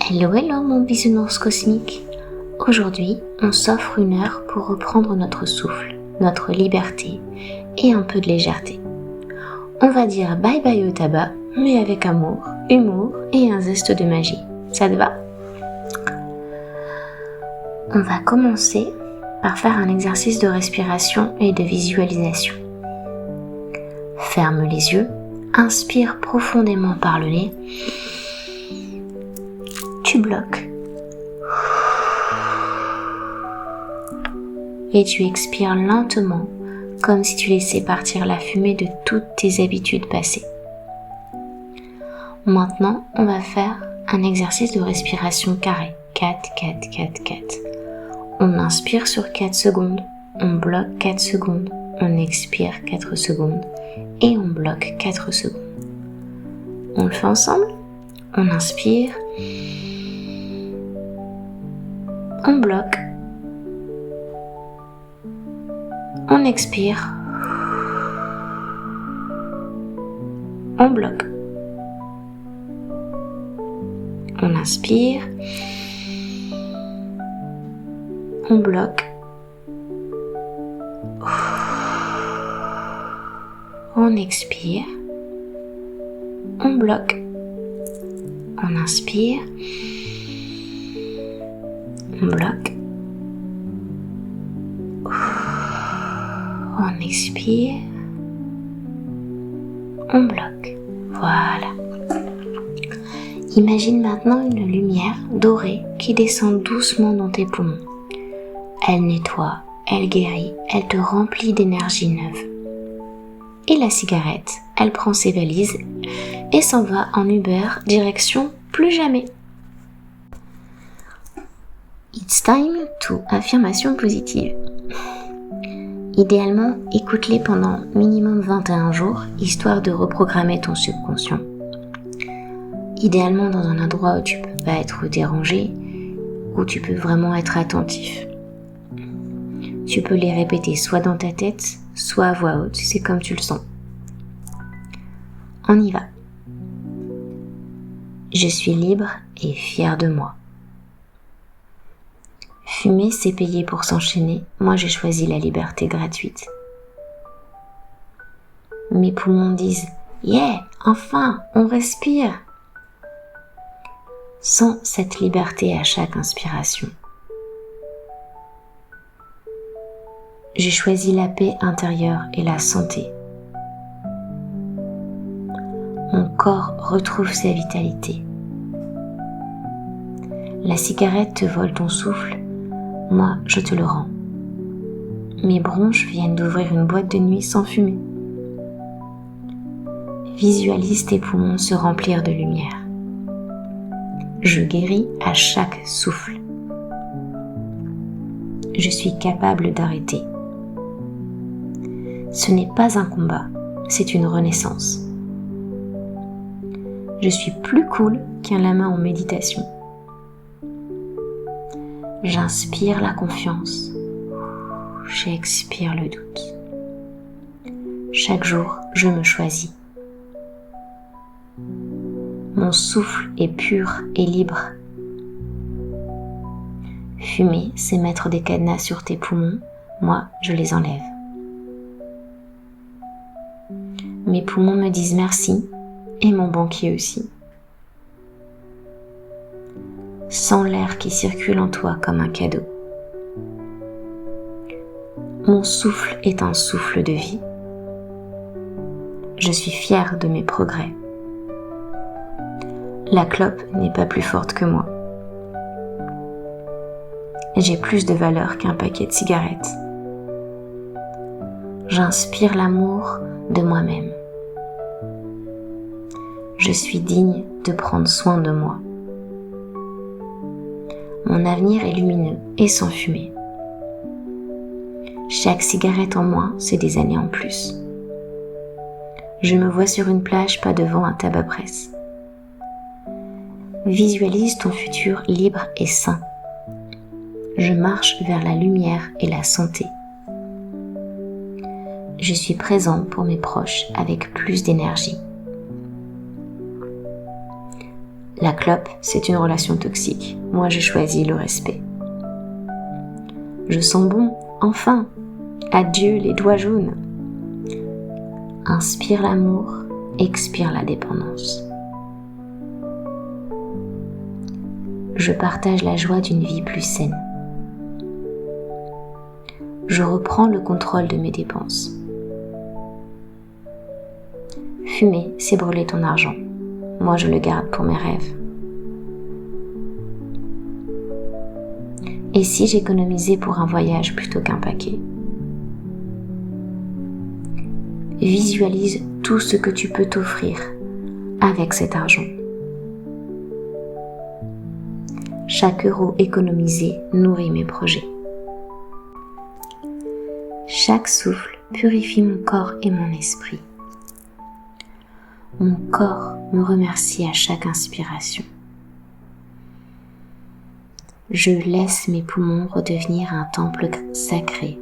Hello hello mon bisounours cosmique. Aujourd'hui, on s'offre une heure pour reprendre notre souffle, notre liberté et un peu de légèreté. On va dire bye bye au tabac, mais avec amour, humour et un zeste de magie. Ça te va? On va commencer par faire un exercice de respiration et de visualisation. Ferme les yeux, inspire profondément par le nez. Tu bloques. Et tu expires lentement, comme si tu laissais partir la fumée de toutes tes habitudes passées. Maintenant, on va faire un exercice de respiration carré. 4, 4, 4, 4. On inspire sur 4 secondes, on bloque 4 secondes, on expire 4 secondes et on bloque 4 secondes. On le fait ensemble? On inspire, on bloque, on expire, on bloque, on inspire, on bloque, on expire, on bloque, on inspire, on bloque, on expire, on bloque. Voilà. Imagine maintenant une lumière dorée qui descend doucement dans tes poumons. Elle nettoie, elle guérit, elle te remplit d'énergie neuve. Et la cigarette, elle prend ses valises et s'en va en Uber direction plus jamais. It's time to affirmation positive. Idéalement, écoute-les pendant minimum 21 jours, histoire de reprogrammer ton subconscient. Idéalement dans un endroit où tu peux pas être dérangé, où tu peux vraiment être attentif. Tu peux les répéter soit dans ta tête, soit à voix haute, c'est comme tu le sens. On y va. Je suis libre et fière de moi. Fumer, c'est payer pour s'enchaîner. Moi, j'ai choisi la liberté gratuite. Mes poumons disent « Yeah, enfin, on respire !» Sens cette liberté à chaque inspiration. J'ai choisi la paix intérieure et la santé. Mon corps retrouve sa vitalité. La cigarette te vole ton souffle, moi je te le rends. Mes bronches viennent d'ouvrir une boîte de nuit sans fumée. Visualise tes poumons se remplir de lumière. Je guéris à chaque souffle. Je suis capable d'arrêter. Ce n'est pas un combat, c'est une renaissance. Je suis plus cool qu'un lama en méditation. J'inspire la confiance. J'expire le doute. Chaque jour, je me choisis. Mon souffle est pur et libre. Fumer, c'est mettre des cadenas sur tes poumons. Moi, je les enlève. Mes poumons me disent merci, et mon banquier aussi. Sens l'air qui circule en toi comme un cadeau. Mon souffle est un souffle de vie. Je suis fière de mes progrès. La clope n'est pas plus forte que moi. J'ai plus de valeur qu'un paquet de cigarettes. J'inspire l'amour de moi-même. Je suis digne de prendre soin de moi. Mon avenir est lumineux et sans fumée. Chaque cigarette en moins, c'est des années en plus. Je me vois sur une plage, pas devant un tabac-presse. Visualise ton futur libre et sain. Je marche vers la lumière et la santé. Je suis présent pour mes proches avec plus d'énergie. La clope, c'est une relation toxique. Moi, je choisis le respect. Je sens bon, enfin. Adieu les doigts jaunes. Inspire l'amour, expire la dépendance. Je partage la joie d'une vie plus saine. Je reprends le contrôle de mes dépenses. Fumer, c'est brûler ton argent. Moi, je le garde pour mes rêves. Et si j'économisais pour un voyage plutôt qu'un paquet? Visualise tout ce que tu peux t'offrir avec cet argent. Chaque euro économisé nourrit mes projets. Chaque souffle purifie mon corps et mon esprit. Mon corps me remercie à chaque inspiration. Je laisse mes poumons redevenir un temple sacré,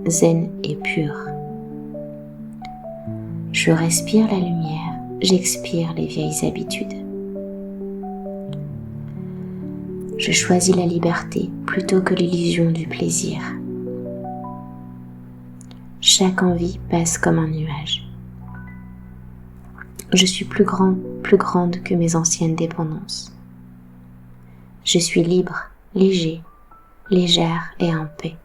#zen et pur. Je respire la lumière, j'expire les vieilles habitudes. Je choisis la liberté plutôt que l'illusion du plaisir. Chaque envie passe comme un nuage. Je suis plus grand, plus grande que mes anciennes dépendances. Je suis libre, léger, légère et en paix.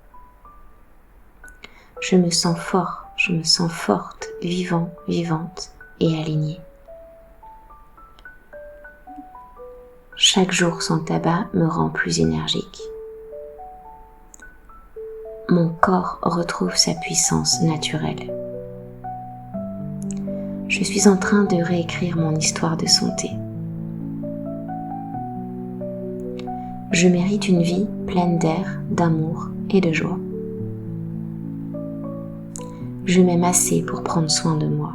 Je me sens fort, je me sens forte, vivant, vivante et alignée. Chaque jour sans tabac me rend plus énergique. Mon corps retrouve sa puissance naturelle. Je suis en train de réécrire mon histoire de santé. Je mérite une vie pleine d'air, d'amour et de joie. Je m'aime assez pour prendre soin de moi.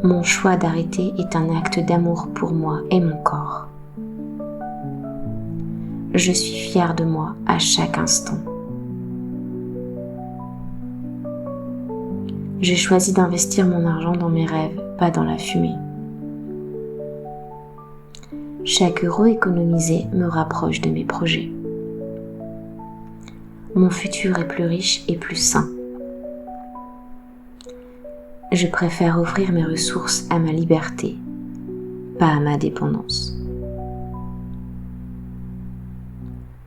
Mon choix d'arrêter est un acte d'amour pour moi et mon corps. Je suis fière de moi à chaque instant. J'ai choisi d'investir mon argent dans mes rêves, pas dans la fumée. Chaque euro économisé me rapproche de mes projets. Mon futur est plus riche et plus sain. Je préfère offrir mes ressources à ma liberté, pas à ma dépendance.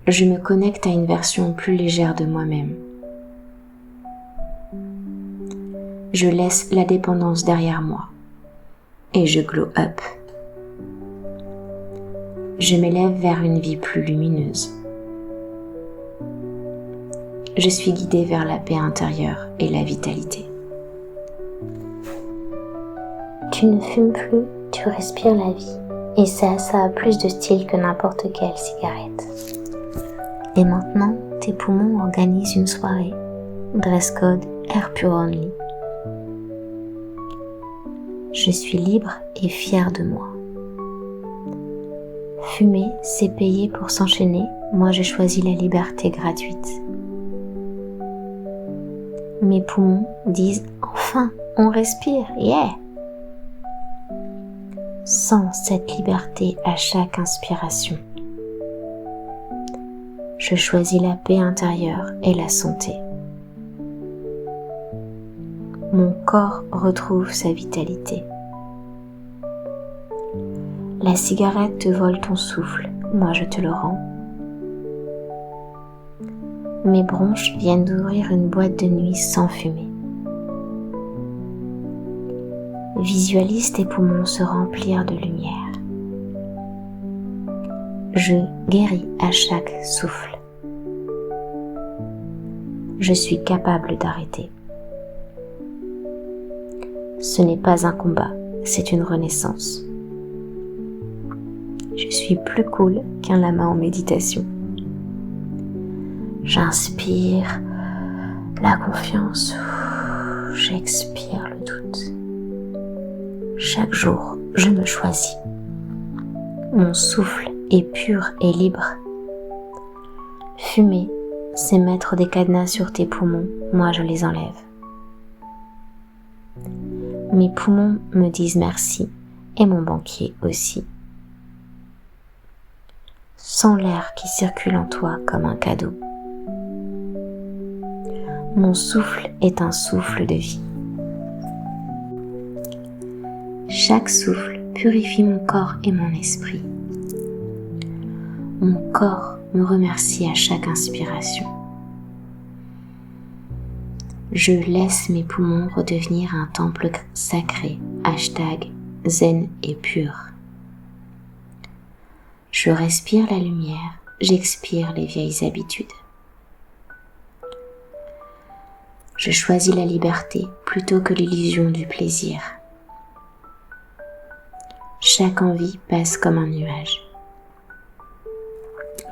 Je me connecte à une version plus légère de moi-même. Je laisse la dépendance derrière moi et je glow up. Je m'élève vers une vie plus lumineuse. Je suis guidée vers la paix intérieure et la vitalité. Tu ne fumes plus, tu respires la vie. Et ça a plus de style que n'importe quelle cigarette. Et maintenant, tes poumons organisent une soirée. Dress code, air pure only. Je suis libre et fière de moi. Fumer, c'est payer pour s'enchaîner. Moi, j'ai choisi la liberté gratuite. Mes poumons disent « Enfin, on respire, yeah !» Sens cette liberté à chaque inspiration. Je choisis la paix intérieure et la santé. Mon corps retrouve sa vitalité. La cigarette te vole ton souffle, moi je te le rends. Mes bronches viennent d'ouvrir une boîte de nuit sans fumée. Visualise tes poumons se remplir de lumière. Je guéris à chaque souffle. Je suis capable d'arrêter. Ce n'est pas un combat, c'est une renaissance. Je suis plus cool qu'un lama en méditation. J'inspire la confiance, j'expire le doute. Chaque jour, je me choisis. Mon souffle est pur et libre. Fumer, c'est mettre des cadenas sur tes poumons, moi je les enlève. Mes poumons me disent merci, et mon banquier aussi. Sens l'air qui circule en toi comme un cadeau. Mon souffle est un souffle de vie. Chaque souffle purifie mon corps et mon esprit. Mon corps me remercie à chaque inspiration. Je laisse mes poumons redevenir un temple sacré, #zen et pur. Je respire la lumière, j'expire les vieilles habitudes. Je choisis la liberté plutôt que l'illusion du plaisir. Chaque envie passe comme un nuage.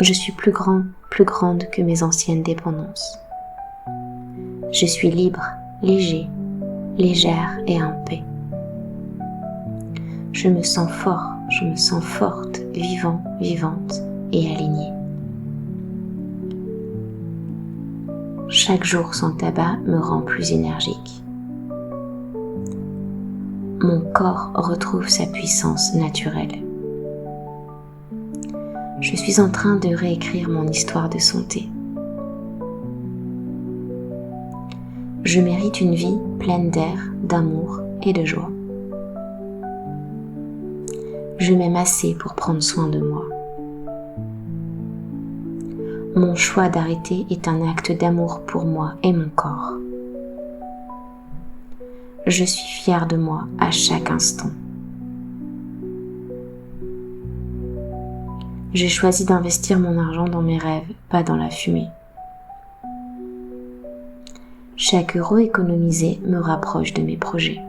Je suis plus grand, plus grande que mes anciennes dépendances. Je suis libre, léger, légère et en paix. Je me sens fort, je me sens forte, vivant, vivante et alignée. Chaque jour sans tabac me rend plus énergique. Mon corps retrouve sa puissance naturelle. Je suis en train de réécrire mon histoire de santé. Je mérite une vie pleine d'air, d'amour et de joie. Je m'aime assez pour prendre soin de moi. Mon choix d'arrêter est un acte d'amour pour moi et mon corps. Je suis fière de moi à chaque instant. J'ai choisi d'investir mon argent dans mes rêves, pas dans la fumée. Chaque euro économisé me rapproche de mes projets.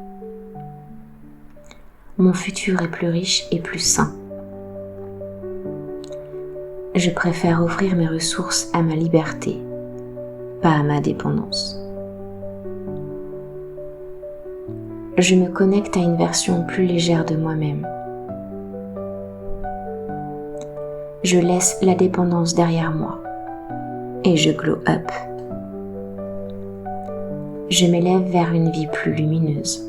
Mon futur est plus riche et plus sain. Je préfère offrir mes ressources à ma liberté, pas à ma dépendance. Je me connecte à une version plus légère de moi-même. Je laisse la dépendance derrière moi et je glow up. Je m'élève vers une vie plus lumineuse.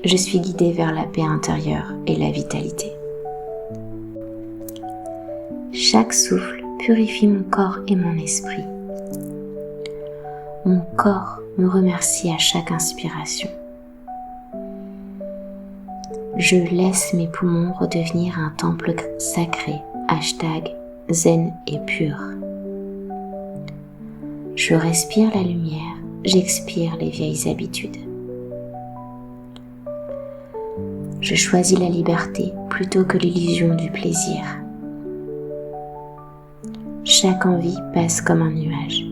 Je suis guidée vers la paix intérieure et la vitalité. Chaque souffle purifie mon corps et mon esprit. Mon corps me remercie à chaque inspiration. Je laisse mes poumons redevenir un temple sacré, #zen et pur. Je respire la lumière, j'expire les vieilles habitudes. Je choisis la liberté plutôt que l'illusion du plaisir. Chaque envie passe comme un nuage.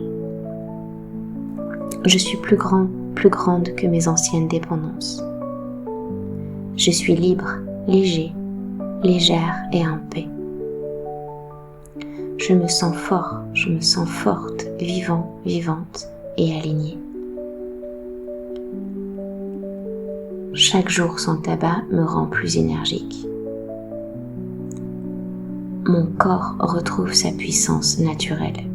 Je suis plus grand, plus grande que mes anciennes dépendances. Je suis libre, léger, légère et en paix. Je me sens fort, je me sens forte, vivant, vivante et alignée. Chaque jour sans tabac me rend plus énergique. Mon corps retrouve sa puissance naturelle.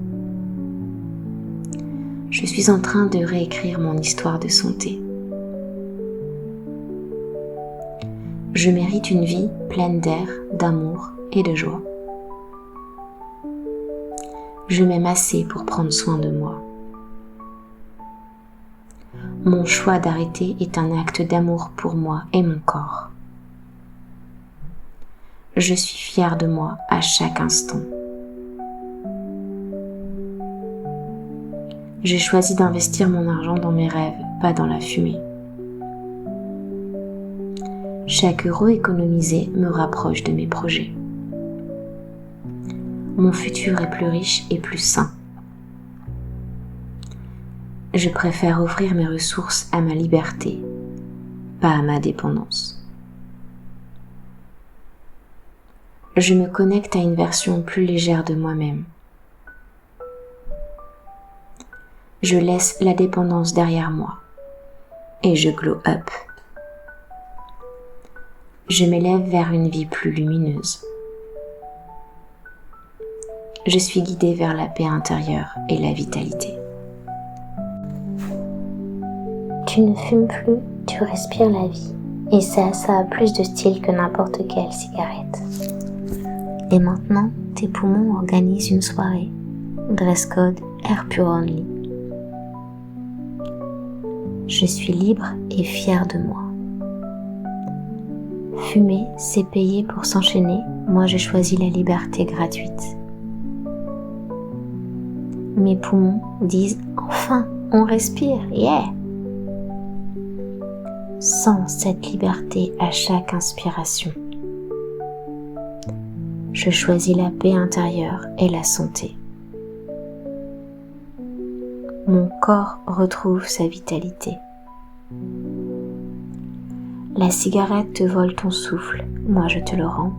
Je suis en train de réécrire mon histoire de santé. Je mérite une vie pleine d'air, d'amour et de joie. Je m'aime assez pour prendre soin de moi. Mon choix d'arrêter est un acte d'amour pour moi et mon corps. Je suis fière de moi à chaque instant. J'ai choisi d'investir mon argent dans mes rêves, pas dans la fumée. Chaque euro économisé me rapproche de mes projets. Mon futur est plus riche et plus sain. Je préfère offrir mes ressources à ma liberté, pas à ma dépendance. Je me connecte à une version plus légère de moi-même. Je laisse la dépendance derrière moi et je glow up. Je m'élève vers une vie plus lumineuse. Je suis guidée vers la paix intérieure et la vitalité. Tu ne fumes plus, tu respires la vie. Et ça a plus de style que n'importe quelle cigarette. Et maintenant, tes poumons organisent une soirée. Dress code air pure only. Je suis libre et fière de moi. Fumer, c'est payer pour s'enchaîner. Moi, je choisis la liberté gratuite. Mes poumons disent « Enfin, on respire, yeah !» Sens cette liberté à chaque inspiration. Je choisis la paix intérieure et la santé. Mon corps retrouve sa vitalité. La cigarette te vole ton souffle, moi je te le rends.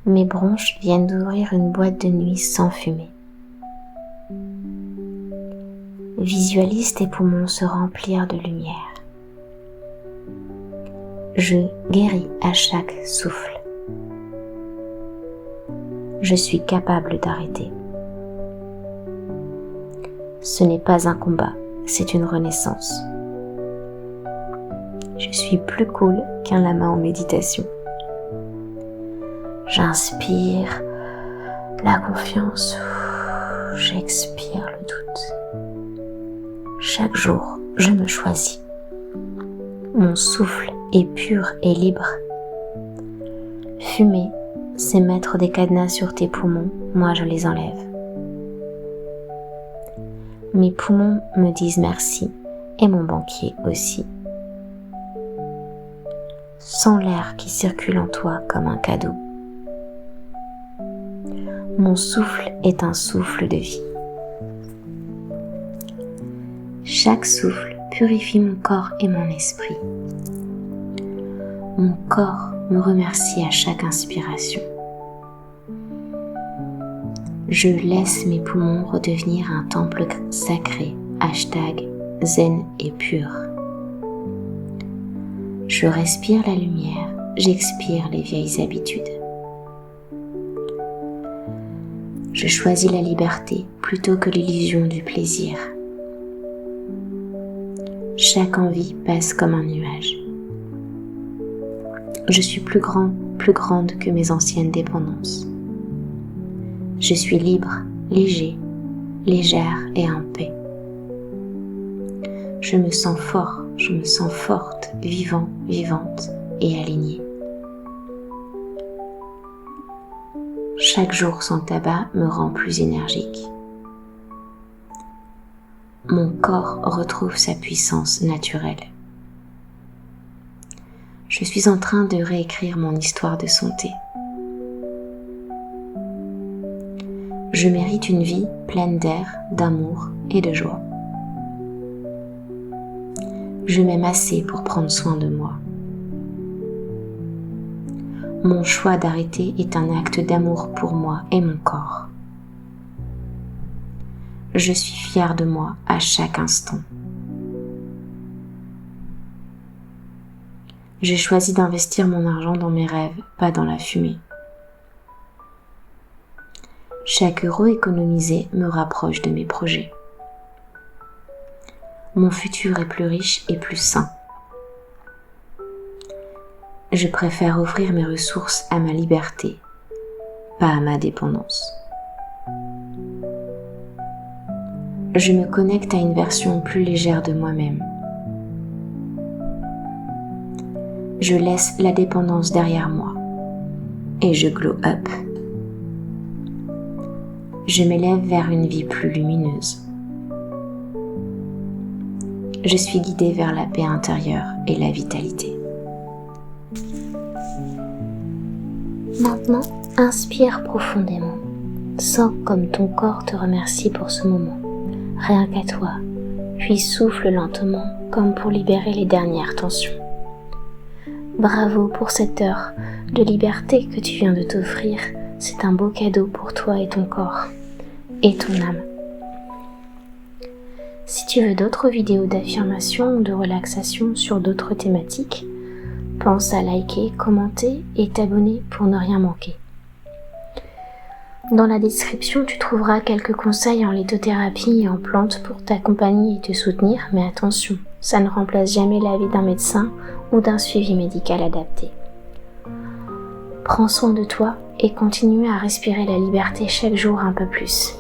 Mes bronches viennent d'ouvrir une boîte de nuit sans fumée. Visualise tes poumons se remplir de lumière. Je guéris à chaque souffle. Je suis capable d'arrêter. Ce n'est pas un combat, c'est une renaissance. Je suis plus cool qu'un lama en méditation. J'inspire la confiance, j'expire le doute. Chaque jour, je me choisis. Mon souffle est pur et libre. Fumer, c'est mettre des cadenas sur tes poumons, moi je les enlève. Mes poumons me disent merci et mon banquier aussi. Sens l'air qui circule en toi comme un cadeau. Mon souffle est un souffle de vie. Chaque souffle purifie mon corps et mon esprit. Mon corps me remercie à chaque inspiration. Je laisse mes poumons redevenir un temple sacré, #zen et pur. Je respire la lumière, j'expire les vieilles habitudes. Je choisis la liberté plutôt que l'illusion du plaisir. Chaque envie passe comme un nuage. Je suis plus grand, plus grande que mes anciennes dépendances. Je suis libre, léger, légère et en paix. Je me sens fort, je me sens forte, vivant, vivante et alignée. Chaque jour sans tabac me rend plus énergique. Mon corps retrouve sa puissance naturelle. Je suis en train de réécrire mon histoire de santé. Je mérite une vie pleine d'air, d'amour et de joie. Je m'aime assez pour prendre soin de moi. Mon choix d'arrêter est un acte d'amour pour moi et mon corps. Je suis fière de moi à chaque instant. J'ai choisi d'investir mon argent dans mes rêves, pas dans la fumée. Chaque euro économisé me rapproche de mes projets. Mon futur est plus riche et plus sain. Je préfère offrir mes ressources à ma liberté, pas à ma dépendance. Je me connecte à une version plus légère de moi-même. Je laisse la dépendance derrière moi et je glow up. Je m'élève vers une vie plus lumineuse. Je suis guidée vers la paix intérieure et la vitalité. Maintenant, inspire profondément. Sens comme ton corps te remercie pour ce moment, rien qu'à toi, puis souffle lentement comme pour libérer les dernières tensions. Bravo pour cette heure de liberté que tu viens de t'offrir, c'est un beau cadeau pour toi et ton corps, et ton âme. Si tu veux d'autres vidéos d'affirmation ou de relaxation sur d'autres thématiques, pense à liker, commenter et t'abonner pour ne rien manquer. Dans la description, tu trouveras quelques conseils en lithothérapie et en plantes pour t'accompagner et te soutenir, mais attention, ça ne remplace jamais l'avis d'un médecin ou d'un suivi médical adapté. Prends soin de toi et continue à respirer la liberté chaque jour un peu plus.